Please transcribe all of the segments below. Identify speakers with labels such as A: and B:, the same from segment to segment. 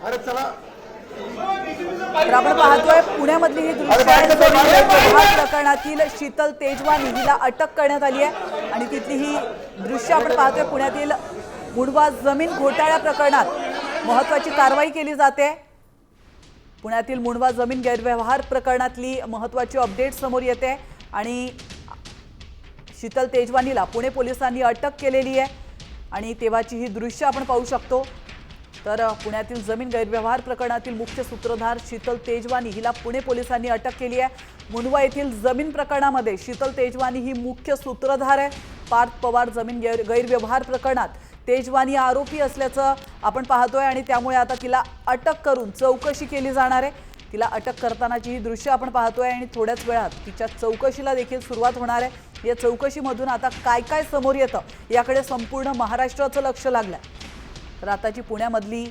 A: अरे चला
B: तर आपण पाहतोय पुण्यामधली ही दृश्य आहे। जमीन प्रकरणातील शीतल तेजवानी हिला अटक करण्यात आली आहे आणि तिथली ही दृश्य आपण पाहतोय। पुण्यातील मुंढवा जमीन घोटाळ्या प्रकरणात महत्त्वाची कारवाई केली जाते। पुण्यातील मुंढवा जमीन गैरव्यवहार प्रकरणातली महत्त्वाची अपडेट समोर येते आणि शीतल तेजवानीला पुणे पोलिसांनी अटक केलेली आहे आणि तेव्हाची ही दृश्य आपण पाहू शकतो। तर पुण्यातील जमीन गैरव्यवहार प्रकरणातील मुख्य सूत्रधार शीतल तेजवानी हिला पुणे पोलिसांनी अटक केली आहे। मुंढवा येथील जमीन प्रकरणामध्ये शीतल तेजवानी ही मुख्य सूत्रधार आहे। पार्थ पवार जमीन गैरव्यवहार प्रकरणात तेजवानी आरोपी असल्याचं आपण पाहतोय आणि त्यामुळे आता तिला अटक करून चौकशी केली जाणार आहे। तिला अटक करतानाची ही दृश्य आपण पाहतोय आणि थोड्याच वेळात तिच्या चौकशीला देखील सुरुवात होणार आहे। या चौकशीमधून आता काय काय समोर येतं याकडे संपूर्ण महाराष्ट्राचं लक्ष लागलंय। तर आताची पुण्यामधली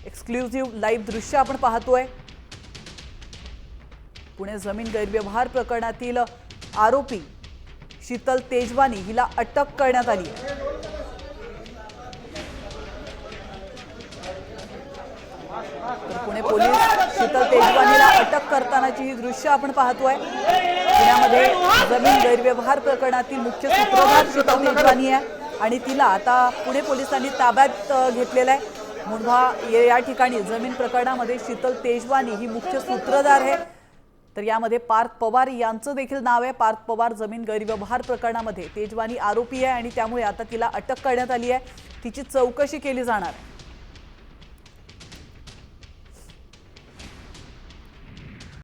B: एक्सक्लुझिव्ह लाईव्ह दृश्य आपण पाहतोय। पुणे जमीन गैरव्यवहार प्रकरणातील आरोपी शीतल तेजवानी हिला अटक करण्यात आली आहे। तर पुणे पोलीस शीतल तेजवानीला अटक करतानाची ही दृश्य आपण पाहतोय। पुण्यामध्ये जमीन गैरव्यवहार प्रकरणातील मुख्य सूत्रधार शीतल तेजवानी आहे आणि तिला आता पुणे पोलिसांनी ताब्यात घेतलेलं आहे। मुंढवा या ठिकाणी जमीन प्रकरणामध्ये शीतल तेजवानी ही मुख्य सूत्रधार आहे। तर यामध्ये पार्थ पवार यांचं देखील नाव आहे। पार्थ पवार जमीन गैरव्यवहार प्रकरणामध्ये तेजवानी आरोपी आहे आणि त्यामुळे आता तिला अटक करण्यात आली आहे। तिची चौकशी केली जाणार आहे।